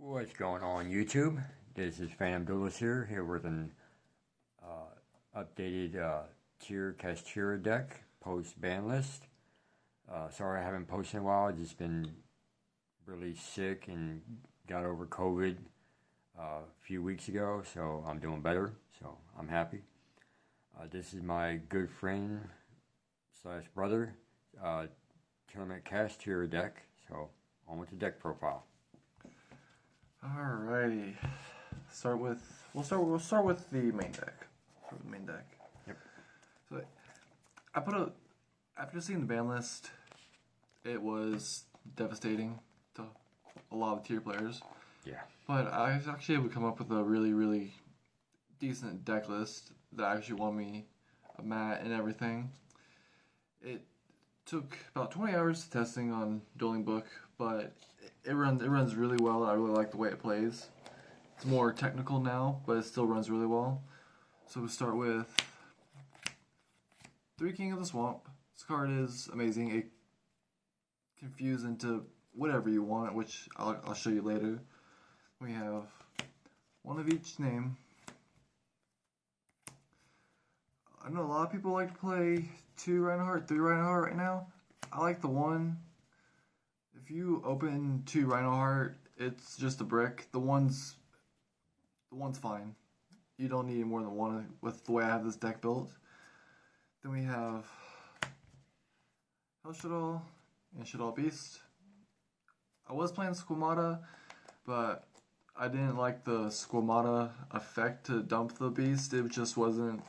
What's going on YouTube? This is Phantom Duelist here with an updated tier kashtira deck post ban list. Sorry I haven't posted in a while. I've just been really sick and got over COVID a few weeks ago, so I'm doing better, so I'm happy. This is my good friend slash brother tournament kashtira deck, so on with the deck profile. Alrighty. We'll start with the main deck. Yep. So after seeing the ban list, it was devastating to a lot of tier players. Yeah. But I was actually able to come up with a really decent deck list that actually won me a mat and everything. It took about 20 hours testing on Dueling Book, but it runs really well. I really like the way it plays. It's more technical now, but it still runs really well. So we'll start with 3 King of the Swamp. This card is amazing. It can fuse into whatever you want, which I'll show you later. We have one of each name. I know a lot of people like to play 2 Rhinoheart, 3 Rhinoheart right now. I like the 1. If you open 2 Rhinoheart, it's just a brick. The one's fine. You don't need more than 1 with the way I have this deck built. Then we have Hellshadal and Shadal Beast. I was playing Squamata, but I didn't like the Squamata effect to dump the beast. It just wasn't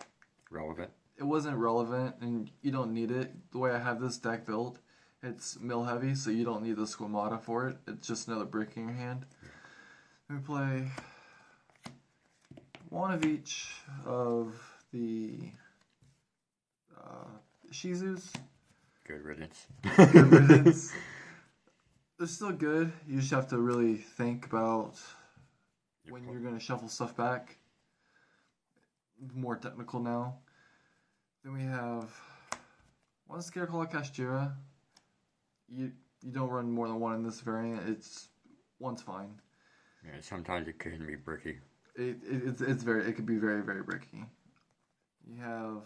Relevant. It wasn't relevant, and you don't need it. The way I have this deck built, it's mill heavy, so you don't need the Squamata for it. It's just another brick in your hand. We play one of each of the Shizus. Good riddance. Good riddance. They're still good. You just have to really think about when you're going to shuffle stuff back. More technical now. Then we have one Scareclaw Kashtira. You don't run more than 1 in this variant. One's fine. Yeah, sometimes it can be bricky. It could be very bricky. You have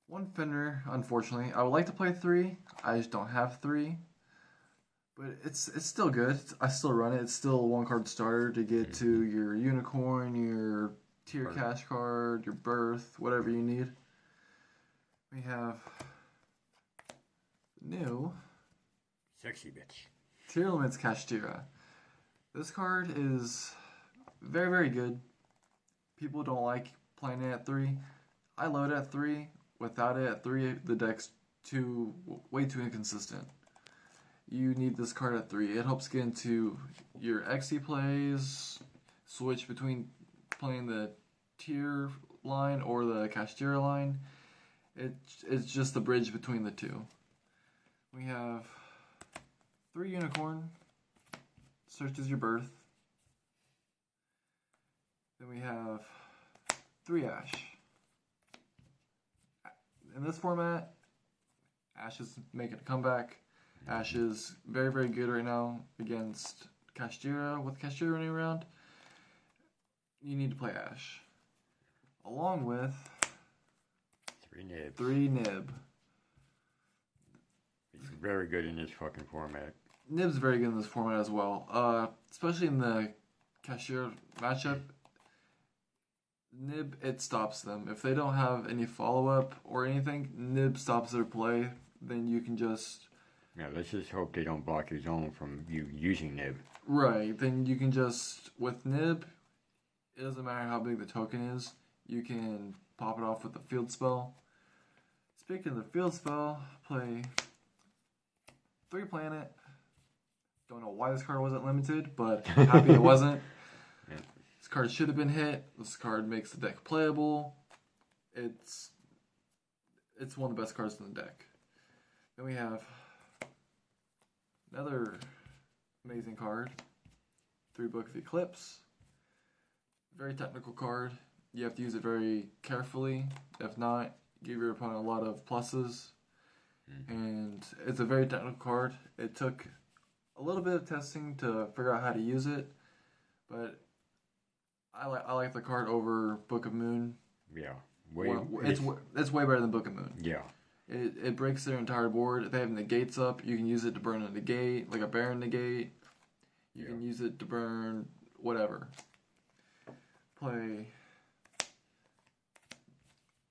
one Fender, unfortunately. I would like to play 3. I just don't have 3. But it's still good. I still run it. It's still a 1-card starter to get to your Unicorn, your tier cash card, your Birth, whatever you need. We have new Sexy bitch. Tier Limits Kashtira. This card is very good. People don't like playing it at 3. I love it at 3. Without it at 3, the deck's way too inconsistent. You need this card at 3. It helps get into your XE plays, switch between playing the tier line or the Kashtira line. It's just the bridge between the two. We have 3 Unicorn. Search is your Birth. Then we have 3 Ash. In this format, Ash is making a comeback. Ash is very good right now against Kashtira. With Kashtira running around, you need to play Ash. Along with 3 Nib. He's very good in this fucking format. Nib's very good in this format as well. Especially in the Kashtira matchup. Nib, it stops them. If they don't have any follow-up or anything, Nib stops their play. Then you can just... Yeah, let's just hope they don't block your zone from you using Nib. Right, then you can just... With Nib, it doesn't matter how big the token is. You can pop it off with a field spell. Speaking of the field spell, play 3 Planet. Don't know why this card wasn't limited, but happy it wasn't. Yeah. This card should have been hit. This card makes the deck playable. It's one of the best cards in the deck. Then we have another amazing card. 3 Book of Eclipse. Very technical card. You have to use it very carefully. If not, give your opponent a lot of pluses. And it's a very technical card. It took a little bit of testing to figure out how to use it, but I like the card over Book of Moon. Yeah. It's way better than Book of Moon. Yeah. It breaks their entire board. If they have negates up, you can use it to burn a negate, like a Baron negate. You can use it to burn whatever. Play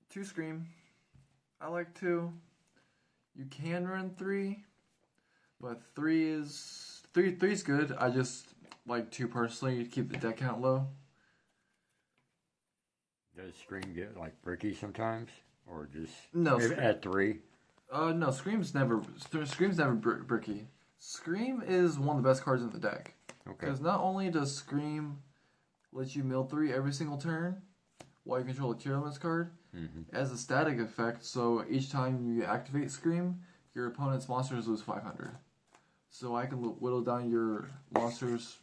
2 Scream. I like 2. You can run 3, but 3 is good. I just like 2 personally to keep the deck count low. Does Scream get like bricky sometimes, or just No at 3? No, Scream's never bricky. Scream is one of the best cards in the deck. Okay. Because not only does Scream let you mill 3 every single turn while you control a tier limits card, it has a static effect, so each time you activate Scream, your opponent's monsters lose 500. So I can whittle down your monsters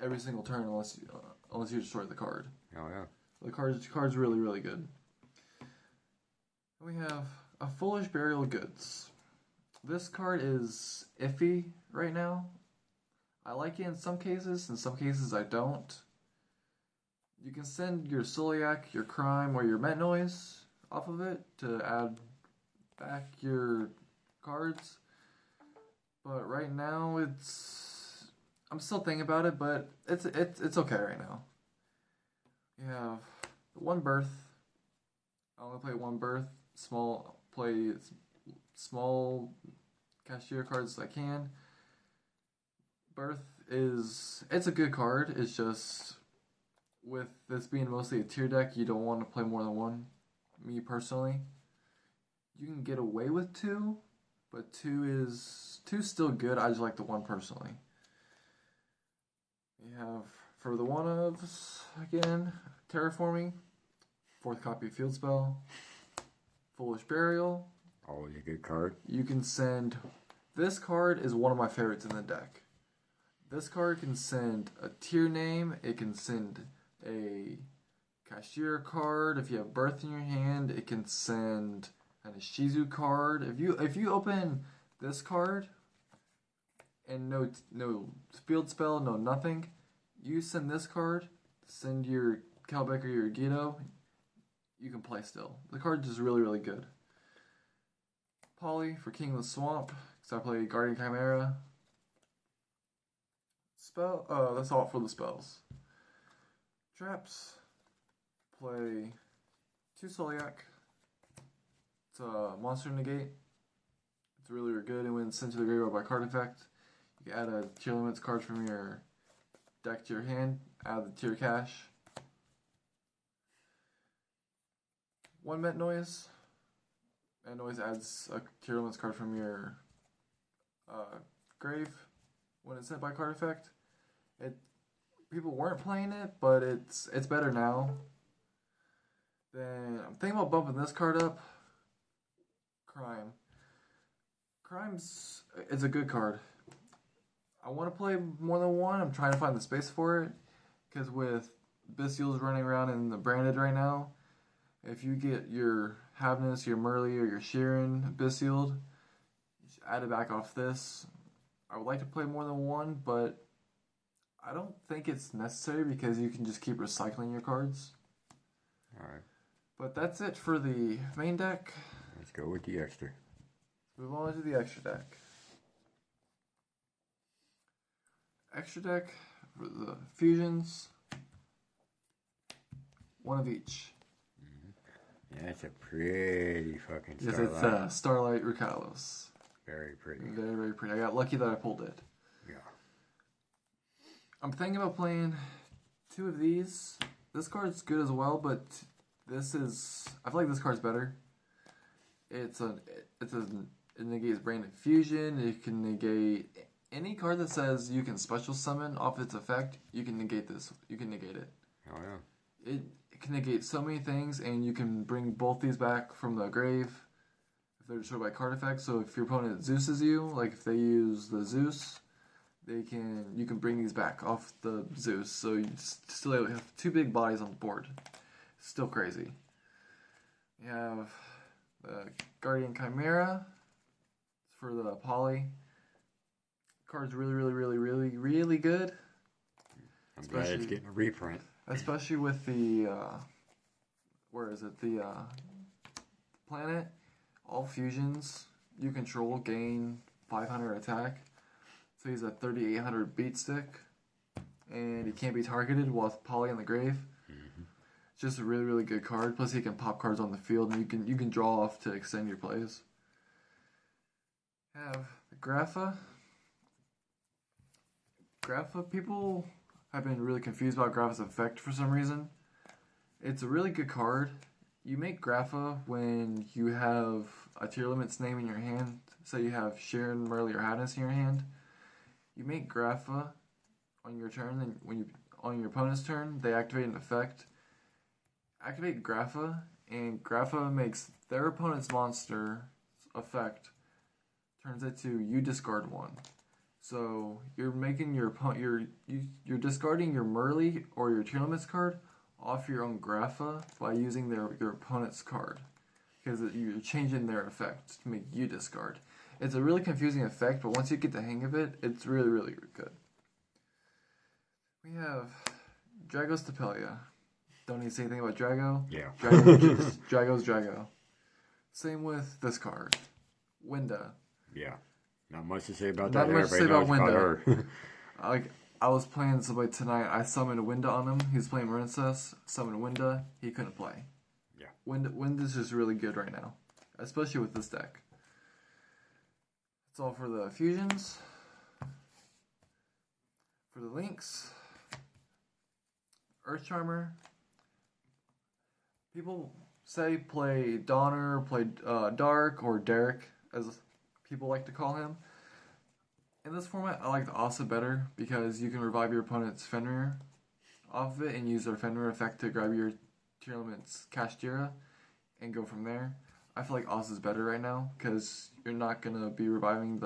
every single turn unless you destroy the card. Oh yeah. The card's really, really good. We have a Foolish Burial of Goods. This card is iffy right now. I like it in some cases I don't. You can send your Celiac, your Crime, or your Met Noise off of it to add back your cards. But right now I'm still thinking about it, but it's okay right now. You have 1 Birth. I only play 1 Birth. Play small kashtira cards as I can. Birth it's a good card. It's just with this being mostly a tier deck, you don't want to play more than 1. Me personally, you can get away with 2, but 2's still good. I just like the 1 personally. You have for the 1-ofs again, Terraforming, 4th copy of Field Spell, Foolish Burial. Always a good card. You can send. This card is one of my favorites in the deck. This card can send a tier name. It can send a kashtira card. If you have Birth in your hand, it can send an Ishizu card. If you open this card and no field spell, no nothing, you send this card, send your Calbeck or your Gito, you can play still. The card is really, really good. Poly for King of the Swamp, because I play Guardian Chimera. That's all for the spells. Traps, play 2 Celiac. It's a monster negate. It's really, really good, and when it's sent to the graveyard by card effect, you can add a tier limits card from your deck to your hand, add the tier cash. 1 Met Noise. Met Noise adds a tier limits card from your grave when it's sent by card effect. People weren't playing it, but it's better now. Then I'm thinking about bumping this card up. Crime. It's a good card. I want to play more than 1. I'm trying to find the space for it, because with Bestials running around in the branded right now, if you get your Havnus, your Merly, or your Sheeran Bestialed, you should add it back off this. I would like to play more than 1, but I don't think it's necessary because you can just keep recycling your cards. Alright. But that's it for the main deck. Let's go with the extra. Move on to the extra deck. Extra deck for the fusions. 1 of each. Yeah, it's a pretty fucking Yes, Starlight. it's Starlight Rukalos. Very pretty. Very, very pretty. I got lucky that I pulled it. Yeah. I'm thinking about playing 2 of these. This card's good as well, but I feel like this card's better. It negates Branded Fusion. It can negate any card that says you can special summon off its effect. You can negate this. You can negate it. Oh yeah. It can negate so many things, and you can bring both these back from the grave if they're destroyed by card effect. So if your opponent Zeus's you, like if they use the Zeus, you can bring these back off the Zeus. So you still have 2 big bodies on the board. Still crazy. You have the Guardian Chimera for the poly. card's really good. I'm glad it's getting a reprint. Especially with the, where is it? The planet. All fusions you control gain 500 attack. So he's a 3800 beat stick. And he can't be targeted while Poly in the grave. It's just a really good card. Plus he can pop cards on the field and you can draw off to extend your plays. Have the Grapha. Grapha, people have been really confused about Grapha's effect for some reason. It's a really good card. You make Grapha when you have a tier limit's name in your hand. Say you have Sharon, Merle, or Hadness in your hand. You make Grapha on your turn, and when you on your opponent's turn, they activate an effect. Activate Grapha, and Grapha makes their opponent's monster effect turns it to you discard one. So you're making your opponent you're discarding your Merle or your tier limits card off your own Grapha by using your opponent's card, because you're changing their effect to make you discard. It's a really confusing effect, but once you get the hang of it, it's really good. We have Drago's Tapelia. Don't need to say anything about Drago. Yeah. Drago's Drago. Same with this card. Winda. Yeah. Not much to say about that. Not much to say Everybody about knows Winda. her. I was playing somebody tonight. I summoned Winda on him. He was playing Princess. Summoned Winda. He couldn't play. Yeah. Winda's just really good right now, especially with this deck. That's all for the fusions. For the links, Earth Charmer. People say play Donner, play Dark, or Derek, as people like to call him. In this format, I like the Asa better because you can revive your opponent's Fenrir off of it and use their Fenrir effect to grab your tier element's kashtira and go from there. I feel like Asa's better right now because you're not going to be reviving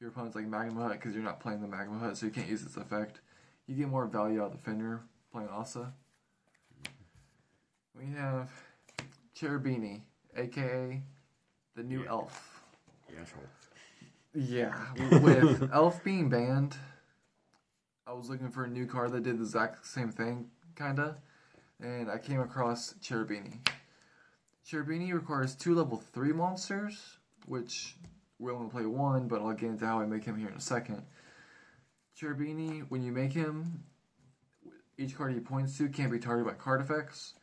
your opponent's like Magma Hut because you're not playing the Magma Hut, so you can't use its effect. You get more value out of the Fenrir playing Asa. We have Cherubini, aka the new elf. The asshole. Yeah, with elf being banned, I was looking for a new card that did the exact same thing, kinda, and I came across Cherubini. Cherubini requires 2 level 3 monsters, which we're only play 1, but I'll get into how I make him here in a second. Cherubini, when you make him, each card he points to can't be targeted by card effects,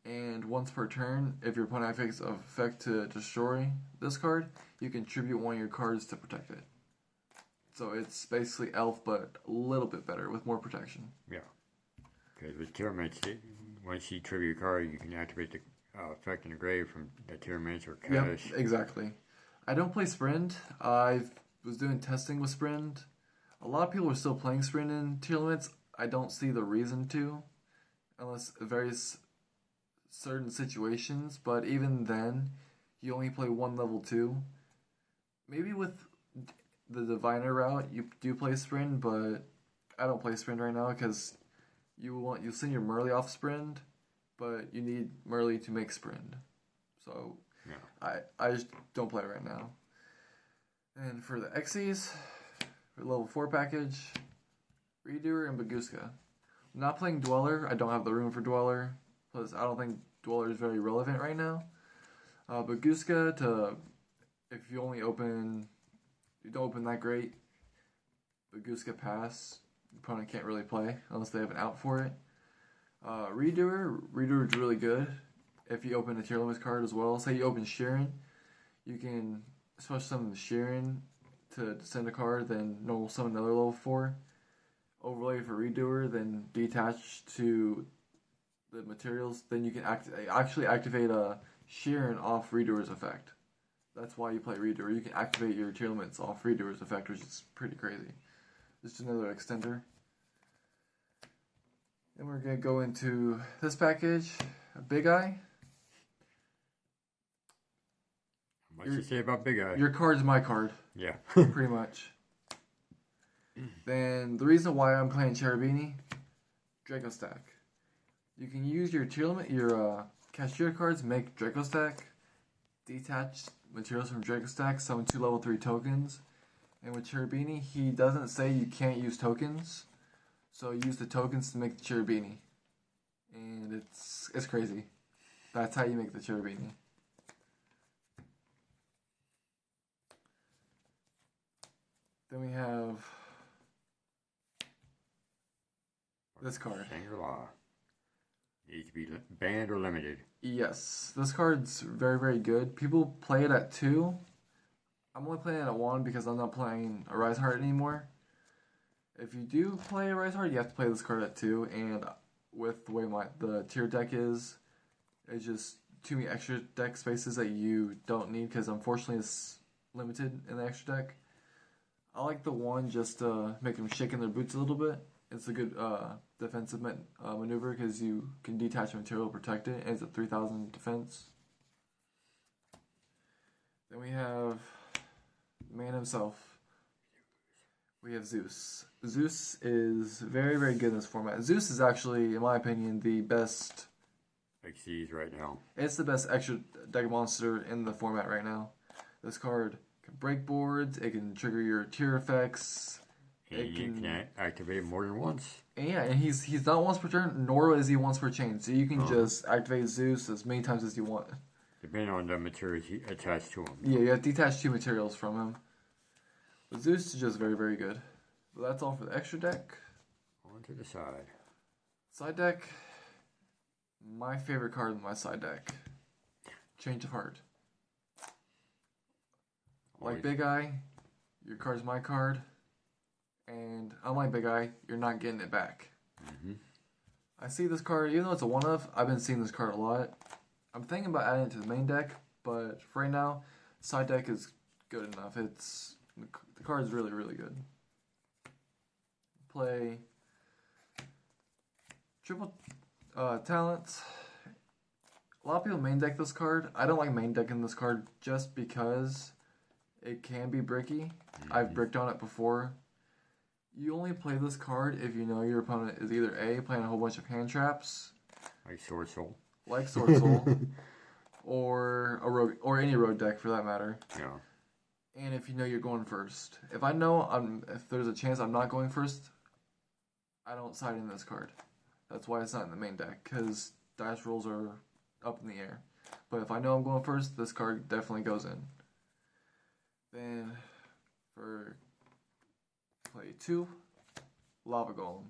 and once per turn, if your opponent activates an effect to destroy this card, you can tribute one of your cards to protect it. So it's basically elf, but a little bit better with more protection. Yeah. Because with tier mates, once you tribute a card, you can activate the effect in the grave from the tier mates or cash. Yep, exactly. I don't play Sprint. I was doing testing with Sprint. A lot of people are still playing Sprint in tier limits. I don't see the reason to, unless various certain situations, but even then, you only play 1 level 2. Maybe with the Diviner route, you do play Sprint, but I don't play Sprint right now because you send your Merle off Sprint, but you need Merle to make Sprint. So yeah. I just don't play it right now. And for the Xyz, for level 4 package, Redoer and Baguska. I'm not playing Dweller. I don't have the room for Dweller. Plus, I don't think Dweller is very relevant right now. Baguska, if you don't open that great, Baguska pass. Your opponent can't really play unless they have an out for it. Redoer is really good if you open a tier limit card as well. Say you open Sharon, you can special summon Sharon to send a card, then normal summon another level 4. Overlay for Redoer, then detach to the materials, then you can actually activate a Sharon off Redoer's effect. That's why you play Redoer. You can activate your tier limits off Redoer's effect, which is pretty crazy. Just another extender. Then we're going to go into this package, a Big Eye. What you say about Big Eye? Your card's my card. Yeah. Pretty much. Then the reason why I'm playing Cherubini, Draco Stack. You can use your tier limit, your kashtira cards, make Draco Stack, detach materials from Draco Stack, summon 2 level 3 tokens, And with Cherubini, he doesn't say you can't use tokens, so use the tokens to make the Cherubini. And it's crazy. That's how you make the Cherubini. Then we have this card. Shangri-La. Needs to be banned or limited. Yes, this card's very, very good. People play it at 2. I'm only playing it at 1 because I'm not playing a Rise Heart anymore. If you do play a Rise Heart, you have to play this card at 2, and with the way the tier deck is, it's just too many extra deck spaces that you don't need because unfortunately it's limited in the extra deck. I like the 1 just to make them shake in their boots a little bit. It's a good defensive maneuver because you can detach material to protect it, and it's a 3,000 defense. Then we have man himself. We have Zeus. Zeus is very, very good in this format. Zeus is actually, in my opinion, the best XCs right now. It's the best extra deck monster in the format right now. This card can break boards, it can trigger your tier effects. And you can activate it more than once. And yeah, and he's not once per turn, nor is he once per chain. So you can just activate Zeus as many times as you want. Depending on the materials attached to him. Yeah, you have to detach 2 materials from him. But Zeus is just very, very good. But that's all for the extra deck. On to the side. Side deck. My favorite card in my side deck. Change of Heart. Like Big Eye, your card's my card. And unlike Big Eye, you're not getting it back. Mm-hmm. I see this card, even though it's a one-of, I've been seeing this card a lot. I'm thinking about adding it to the main deck, but for right now, side deck is good enough. The card is really, really good. Play triple talents. A lot of people main deck this card. I don't like main decking this card just because it can be bricky. Mm-hmm. I've bricked on it before. You only play this card if you know your opponent is either A, playing a whole bunch of hand traps. Like Sword Soul. Or a rogue, or any rogue deck for that matter. Yeah. And if you know you're going first. If I know if there's a chance I'm not going first, I don't side in this card. That's why it's not in the main deck, because dice rolls are up in the air. But if I know I'm going first, this card definitely goes in. Then for play 2, Lava Golem.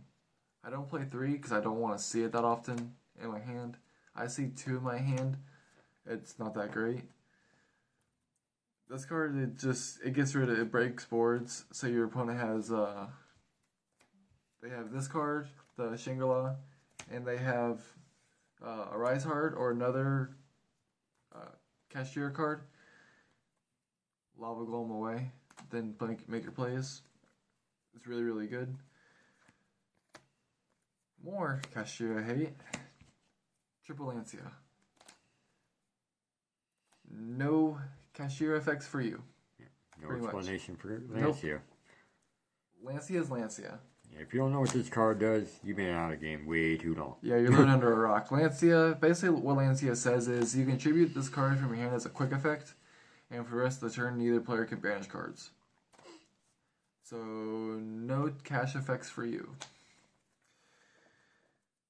I don't play 3 because I don't want to see it that often in my hand. I see 2 in my hand. It's not that great. This card, it breaks boards. So your opponent has, they have this card, the Shangri-La, and they have a Rise Heart or another Kashtira card. Lava Golem away, then make your plays. It's really, really good. More Kashtira hate. Triple Lancia. No Kashtira effects for you. Yeah, no explanation for Lancia. Nope. Lancia is Lancia. Yeah, if you don't know what this card does, you've been out of the game way too long. Yeah, you're living under a rock. Lancia, basically what Lancia says is you can tribute this card from your hand as a quick effect, and for the rest of the turn, neither player can banish cards. So, no cash effects for you.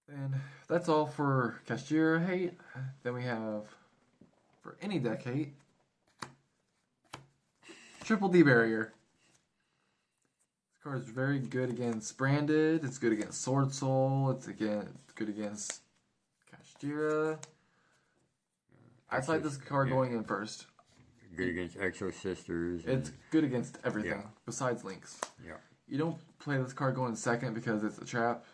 And that's all for Kashtira hate. Then we have, for any deck hate, Triple D Barrier. This card is very good against Branded. It's good against Sword Soul. It's good against Kashtira. I like this card going in first. Good against Exo Sisters. It's good against everything besides Links. Yeah. You don't play this card going second because it's a trap,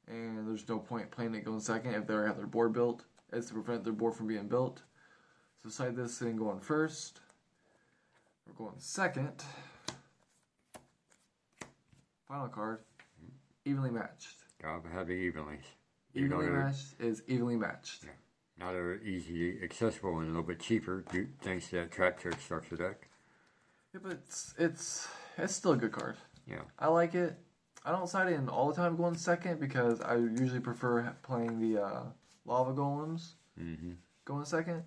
and there's no point playing it going second if they have their board built. It's to prevent their board from being built. So side this thing going first. We're going second. Final card. Evenly matched. Gotta have the evenlies. Evenly matched is evenly matched. Yeah. Now they're easily accessible and a little bit cheaper thanks to that trap trick structure deck. Yeah, but it's still a good card. Yeah. I like it. I don't side in all the time going second because I usually prefer playing the Lava Golems going second.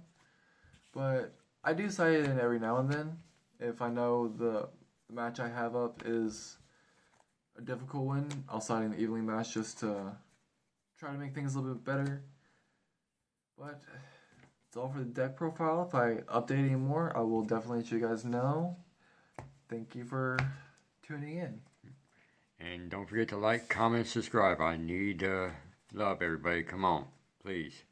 But I do side in every now and then if I know the the match I have up is a difficult one. I'll slide in the evening match just to try to make things a little bit better. But that's all for the deck profile. If I update any more, I will definitely let you guys know. Thank you for tuning in. And don't forget to like, comment, subscribe. I need love, everybody. Come on, please.